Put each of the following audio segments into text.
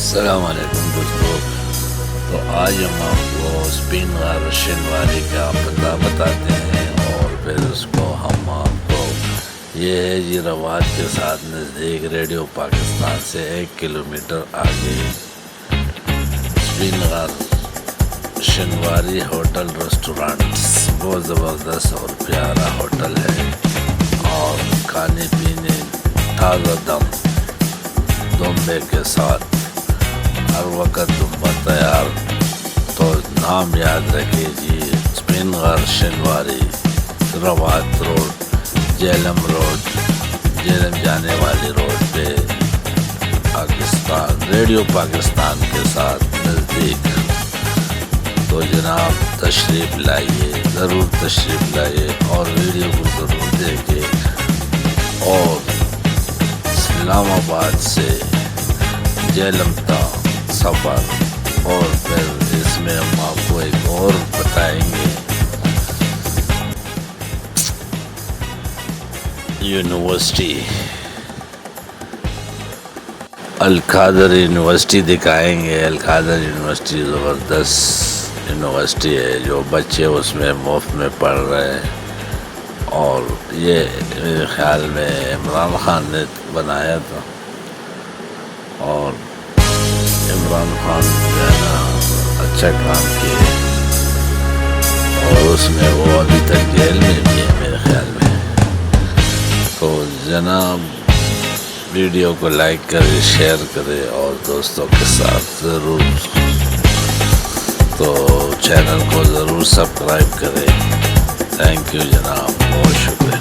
अस्सलाम वालेकुम दोस्तों। तो आज हम आपको स्पिन गार शनवारी का पता बताते हैं और फिर उसको हम आपको ये है जी रवात के साथ नज़दीक रेडियो पाकिस्तान से 1 किलोमीटर आगे स्पिन गार शनवारी होटल रेस्टोरेंट्स बहुत ज़बरदस्त और प्यारा होटल है और खाने पीने ताज़ा दम दुम्बे के साथ हर वक्त दुम्बा तैयार। तो नाम याद रखिए जी, स्पिन गार शनवारी, रवात रोड, जेलम जाने वाली रोड पे पाकिस्तान, रेडियो पाकिस्तान के साथ नज़दीक। तो जनाब तशरीफ़ लाइए, ज़रूर तशरीफ़ लाइए और वीडियो को ज़रूर देखें। और इस्लामाबाद से जेलम का सफ़र और फिर इसमें हम आपको एक और बताएंगे यूनिवर्सिटी, अल कादर यूनिवर्सिटी दिखाएंगे। अल कादर यूनिवर्सिटी ज़बरदस्त यूनिवर्सिटी है जो बच्चे उसमें मुफ्त में पढ़ रहे हैं और ये मेरे ख़्याल में इमरान खान ने बनाया था और इमरान खान जो है ना अच्छा काम किए और उसमें वो अभी तक जेल में भी है मेरे ख्याल में। तो जनाब वीडियो को लाइक करें, शेयर करें और दोस्तों के साथ ज़रूर, तो चैनल को ज़रूर सब्सक्राइब करें। थैंक यू जनाब, बहुत शुक्रिया।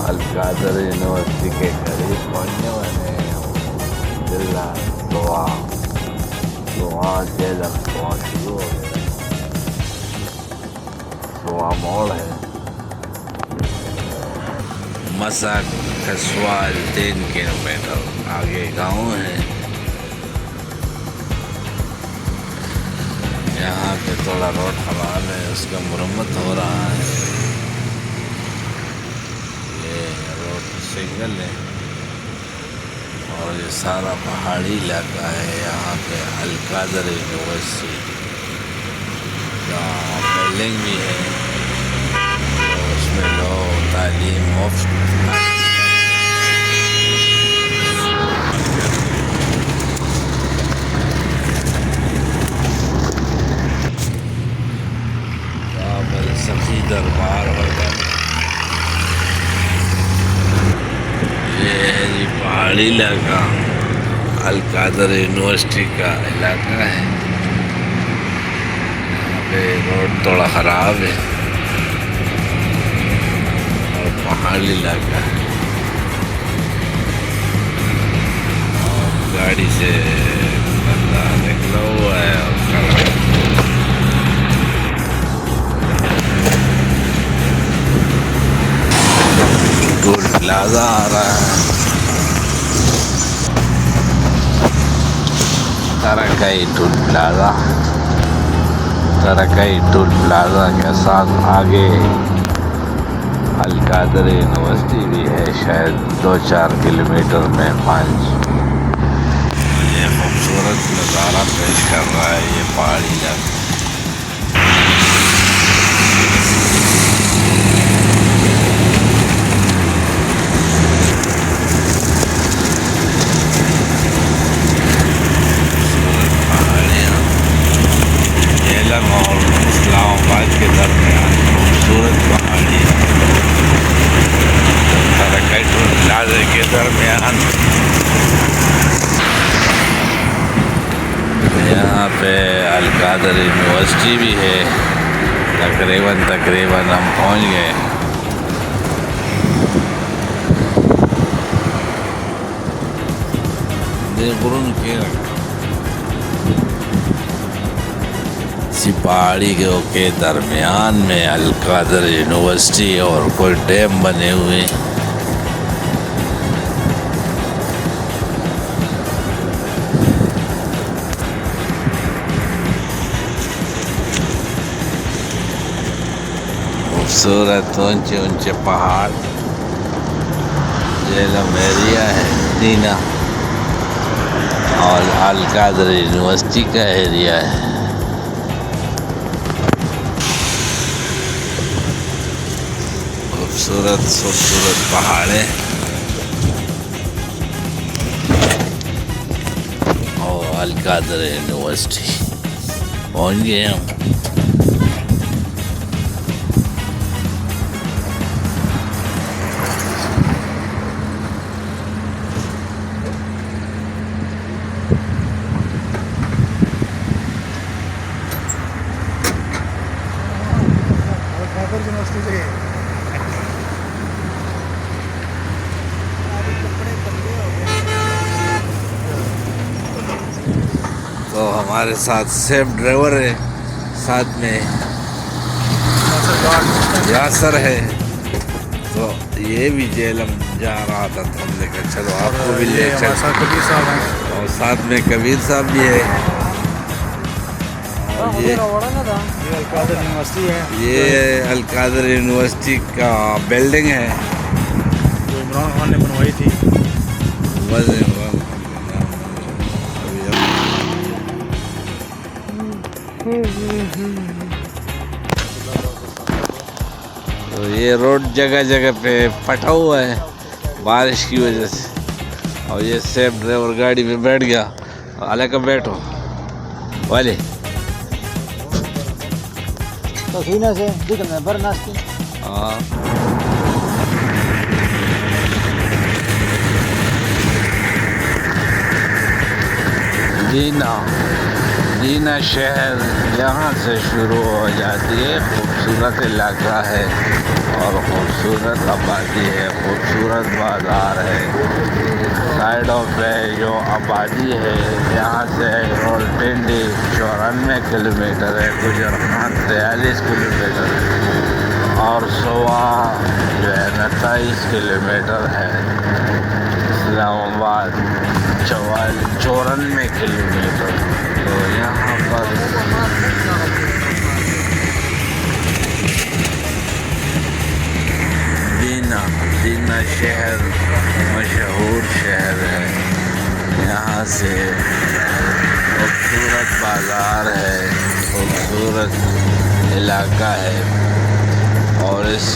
अल कादर यूनिवर्सिटी के करीब पहुँचने वाले हैं। जिला दुआ जेलम शुरू हो गया। दुआ मोड़ है, मसक खसवाल 3 किलोमीटर आगे गांव है। यहाँ पे थोड़ा रोड खराब है, उसका मुरम्मत हो रहा है। सिंगल है और ये सारा पहाड़ी इलाका है। यहाँ पे अल कादर यूनिवर्सिटी का बिल्डिंग भी है तो उसमें लोग तालीम मुफ्त सखी दरबार वगैरह। पहाड़ी इलाका अल कादर यूनिवर्सिटी का इलाका है। यहाँ पे रोड थोड़ा ख़राब है और पहाड़ी इलाका है और गाड़ी से बंदा निकला हुआ है और खड़ा टोल प्लाजा आ रहा है। तरक्की टोल प्लाजा के साथ आगे अल कादर यूनिवर्सिटी भी है शायद 2-4 किलोमीटर में 5। ये खूबसूरत नज़ारा पेश कर रहा है ये पहाड़ी इलाका। झेलम और इस्लामाबाद के दरमियान खूबसूरत पहाड़ी प्लाजे के दरमियान यहाँ पे अल कादर यूनिवर्सिटी भी है। तकरीबन हम पहुँच गए। इसी पहाड़ी के दरमियान में अल कादर यूनिवर्सिटी और कोई डैम बने हुए हैं। खूबसूरत ऊंचे ऊंचे पहाड़। झेलम एरिया है दीना और अल कादर यूनिवर्सिटी का एरिया है। खूबसूरत पहाड़ें और अल कादर यूनिवर्सिटी पहुंच गए हम। तो हमारे साथ सेफ ड्राइवर है, साथ में यासर है। तो ये भी झेलम जा रहा था तो हमने कहा चलो आपको भी ले चलो। कबीर साहब हैं और साथ में कबीर साहब भी है। और ये अल कादर यूनिवर्सिटी है। ये अल कादर यूनिवर्सिटी का बिल्डिंग है जो इमरान खान ने बनवाई थी। तो ये रोड जगह जगह पे फटा हुआ है बारिश की वजह से। और ये सेफ ड्राइवर गाड़ी में बैठ गया। अले का बैठो वाले तो सीना से दिखना बरनास्ती। हाँ दीना शहर यहाँ से शुरू हो जाती है। खूबसूरत इलाका है और खूबसूरत आबादी है, खूबसूरत बाज़ार है। साइडों पे जो आबादी है यहाँ से रावलपिंडी 94 किलोमीटर है, गुजरात 43 किलोमीटर है और सुवा जो है 27 किलोमीटर है। इस्लामाबाद 94 किलोमीटर। तो यहाँ पर दीना शहर मशहूर शहर है। यहाँ से खूबसूरत बाज़ार है, खूबसूरत इलाका है और इस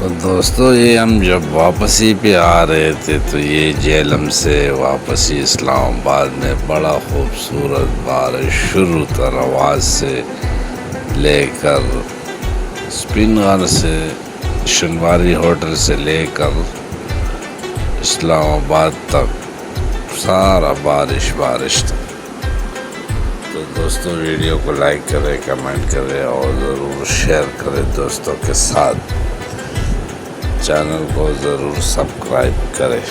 तो दोस्तों ये हम जब वापसी पे आ रहे थे तो ये झेलम से वापसी इस्लामाबाद में बड़ा खूबसूरत बारिश शुरू तरवाज से लेकर स्पिनगर से शनवारी होटल से लेकर इस्लामाबाद तक सारा बारिश था। तो दोस्तों वीडियो को लाइक करें, कमेंट करें और ज़रूर शेयर करें दोस्तों के साथ। चैनल को ज़रूर सब्सक्राइब करें।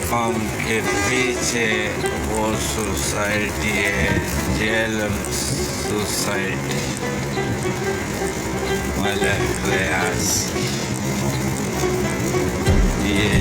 पंप के पीछे वो सोसाइटी है, झेलम सोसाइटी मलक रियाज। ये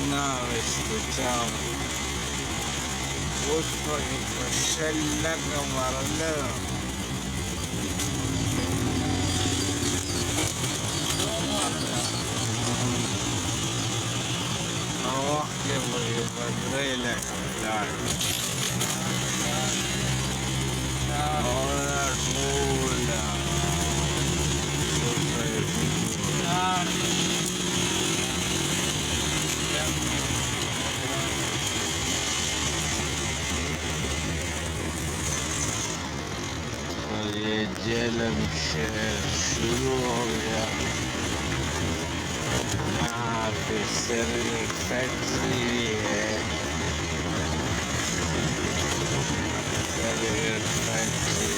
Una escuchamos justo en la camarada. Oh, qué muy la ahora ये झेलम शहर शुरू हो गया। यहाँ पे सिर्फ फैक्ट्री भी है, फैक्ट्री